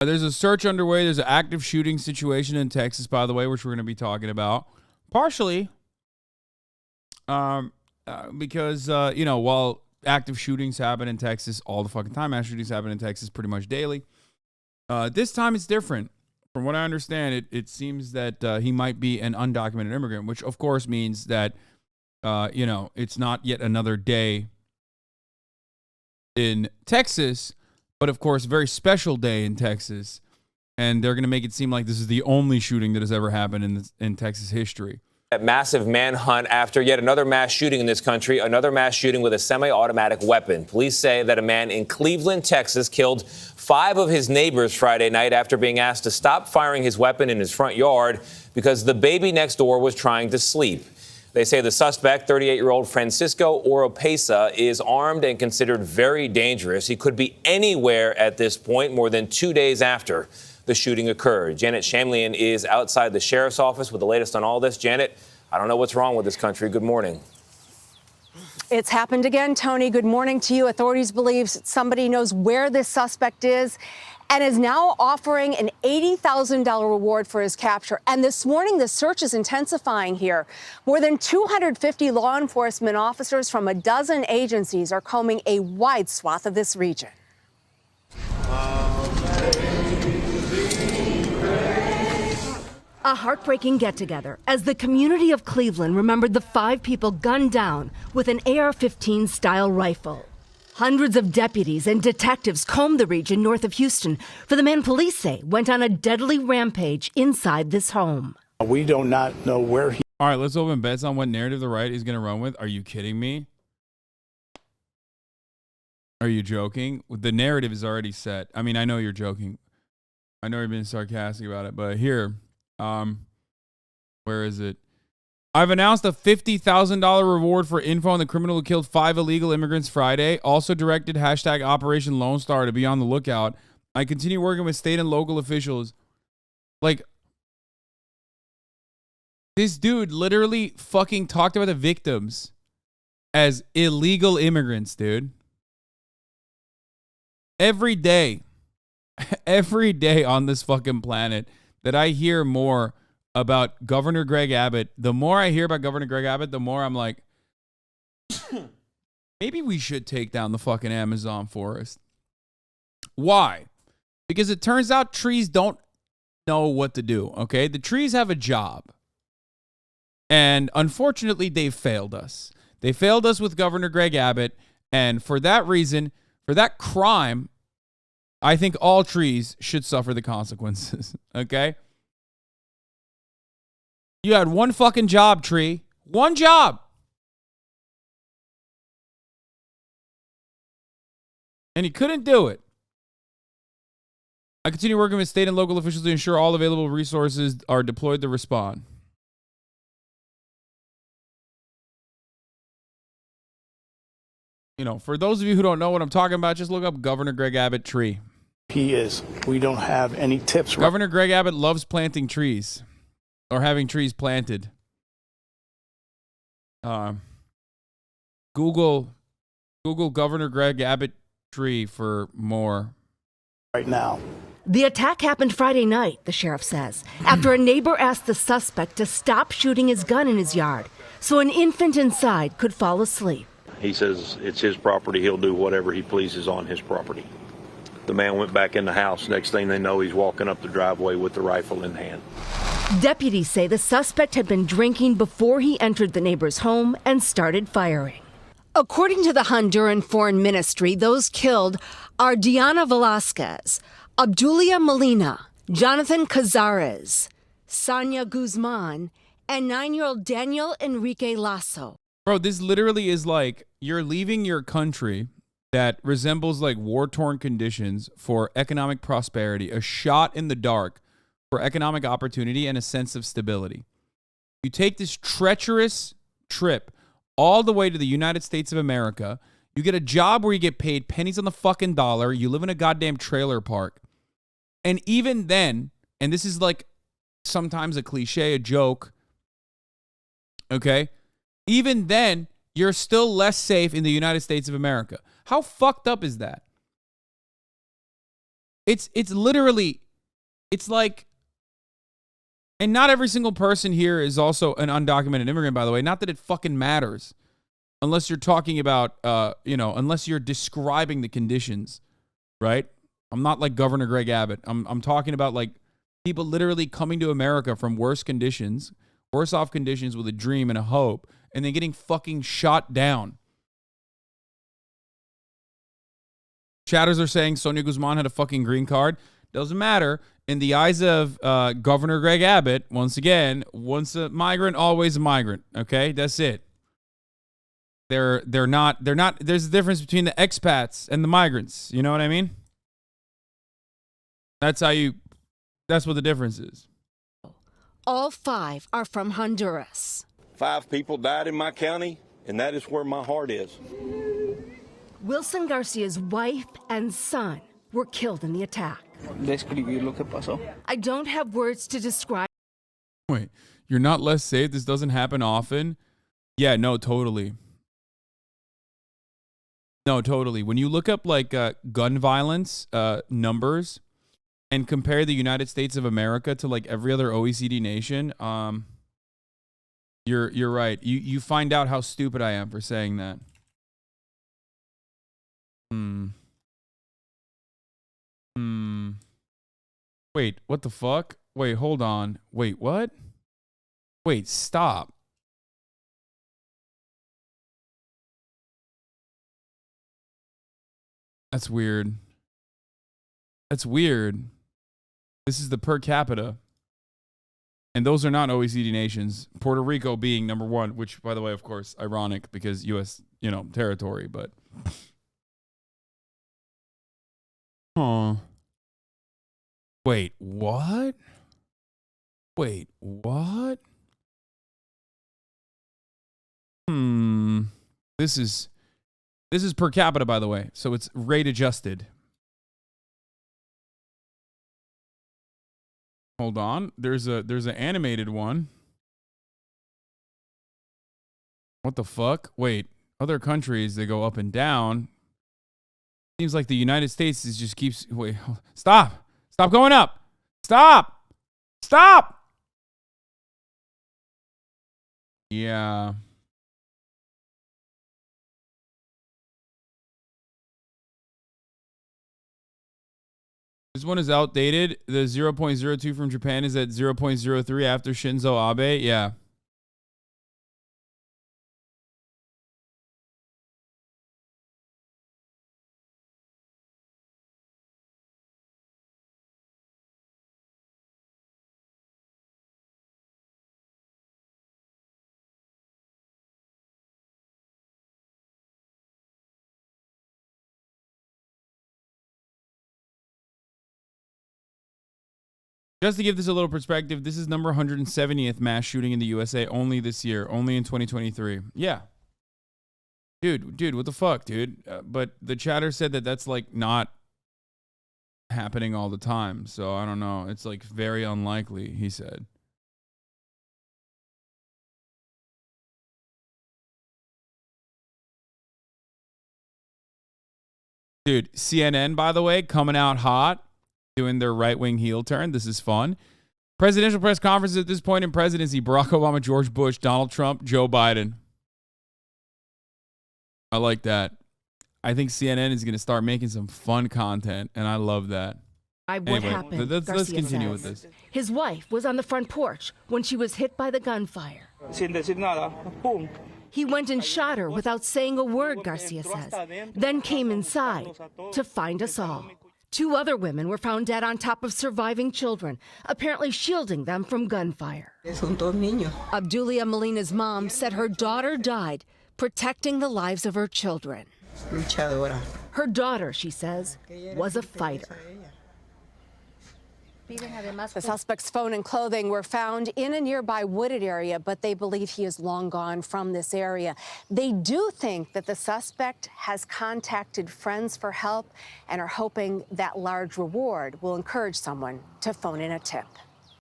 There's a search underway. There's an active shooting situation in Texas, by the way, which we're going to be talking about. Partially because, while active shootings happen in Texas all the fucking time, mass shootings happen in Texas pretty much daily. This time it's different. From what I understand, it seems that he might be an undocumented immigrant, which of course means that, it's not yet another day in Texas, but of course, a very special day in Texas. And they're going to make it seem like this is the only shooting that has ever happened in Texas history. A massive manhunt after yet another mass shooting in this country, another mass shooting with a semi-automatic weapon. Police say that a man in Cleveland, Texas, killed 5 of his neighbors Friday night after being asked to stop firing his weapon in his front yard because the baby next door was trying to sleep. They say the suspect, 38-year-old Francisco Oropesa, is armed and considered very dangerous. He could be anywhere at this point more than 2 days after the shooting occurred. Janet Shamlian is outside the sheriff's office with the latest on all this. Janet, I don't know what's wrong with this country. Good morning. It's happened again, Tony. Good morning to you. Authorities believe somebody knows where this suspect is and is now offering an $80,000 reward for his capture. And this morning, the search is intensifying here. More than 250 law enforcement officers from a dozen agencies are combing a wide swath of this region. A heartbreaking get-together as the community of Cleveland remembered the 5 people gunned down with an AR-15 style rifle. Hundreds of deputies and detectives combed the region north of Houston for the man police say went on a deadly rampage inside this home. We do not know where he... All right, let's open bets on what narrative the right is going to run with. Are you kidding me? Are you joking? The narrative is already set. I mean, I know you're joking. I know you're being sarcastic about it, but here... where is it? I've announced a $50,000 reward for info on the criminal who killed 5 illegal immigrants Friday. Also directed hashtag Operation Lone Star to be on the lookout. I continue working with state and local officials. Like, this dude literally fucking talked about the victims as illegal immigrants, dude. Every day on this fucking planet that I hear more about Governor Greg Abbott, the more I hear about Governor Greg Abbott, the more I'm like, maybe we should take down the fucking Amazon forest. Why? Because it turns out trees don't know what to do, okay? The trees have a job. And unfortunately, they've failed us. They failed us with Governor Greg Abbott. And for that reason, for that crime, I think all trees should suffer the consequences, okay? You had one fucking job, tree. One job. And he couldn't do it. I continue working with state and local officials to ensure all available resources are deployed to respond. For those of you who don't know what I'm talking about, just look up Governor Greg Abbott tree. He is. We don't have any tips. Governor Greg Abbott loves planting trees or having trees planted. Google Governor Greg Abbott tree for more. Right now. The attack happened Friday night, the sheriff says, after a neighbor asked the suspect to stop shooting his gun in his yard so an infant inside could fall asleep. He says it's his property. He'll do whatever he pleases on his property. The man went back in the house. Next thing they know, he's walking up the driveway with the rifle in hand. Deputies say the suspect had been drinking before he entered the neighbor's home and started firing. According to the Honduran Foreign Ministry, those killed are Diana Velasquez, Obdulia Molina, Jonathan Cazares, Sonia Guzman, and 9-year-old Daniel Enrique Lasso. Bro, this literally is like you're leaving your country that resembles like war-torn conditions for economic prosperity, a shot in the dark for economic opportunity and a sense of stability. You take this treacherous trip all the way to the United States of America. You get a job where you get paid pennies on the fucking dollar. You live in a goddamn trailer park. And even then, and this is like sometimes a cliche, a joke, okay? Even then, you're still less safe in the United States of America. How fucked up is that? It's literally, it's like, and not every single person here is also an undocumented immigrant, by the way. Not that it fucking matters. Unless you're talking about, unless you're describing the conditions, right? I'm not like Governor Greg Abbott. I'm talking about like people literally coming to America from worse off conditions with a dream and a hope, and then getting fucking shot down. Chatters are saying Sonia Guzman had a fucking green card. Doesn't matter. In the eyes of Governor Greg Abbott, once again, once a migrant, always a migrant. Okay, that's it. They're not. There's a difference between the expats and the migrants. You know what I mean? That's what the difference is. All 5 are from Honduras. 5 people died in my county, and that is where my heart is. Wilson Garcia's wife and son were killed in the attack. I don't have words to describe. Wait, you're not less safe? This doesn't happen often? Yeah, no, totally. No, totally. When you look up like gun violence numbers and compare the United States of America to like every other OECD nation, you're right. You find out how stupid I am for saying that. Wait, what the fuck? Wait, hold on. Wait, what? Wait, stop. That's weird. That's weird. This is the per capita. And those are not OECD nations. Puerto Rico being number 1, which, by the way, of course, ironic because U.S., territory, but... Huh. Wait, what? Wait, what? This is per capita, by the way, so it's rate adjusted. Hold on, there's an animated one. What the fuck? Wait, other countries, they go up and down. Seems like the United States just keeps... Wait, stop! Stop going up! Stop! Stop! Yeah. This one is outdated. The 0.02 from Japan is at 0.03 after Shinzo Abe. Yeah. Just to give this a little perspective, this is number 170th mass shooting in the USA only this year, only in 2023. Yeah. Dude, what the fuck, dude? But the chatter said that that's like not happening all the time. So I don't know. It's like very unlikely, he said. Dude, CNN, by the way, coming out hot, doing their right-wing heel turn. This is fun. Presidential press conferences at this point in presidency: Barack Obama, George Bush, Donald Trump, Joe Biden. I like that. I think CNN is going to start making some fun content, and I love that. What happened? Let's continue with this. His wife was on the front porch when she was hit by the gunfire. He went and shot her without saying a word, Garcia says, then came inside to find us all. 2 other women were found dead on top of surviving children, apparently shielding them from gunfire. Abdulia Molina's mom said her daughter died protecting the lives of her children. Her daughter, she says, was a fighter. The suspect's phone and clothing were found in a nearby wooded area, but they believe he is long gone from this area. They do think that the suspect has contacted friends for help and are hoping that large reward will encourage someone to phone in a tip.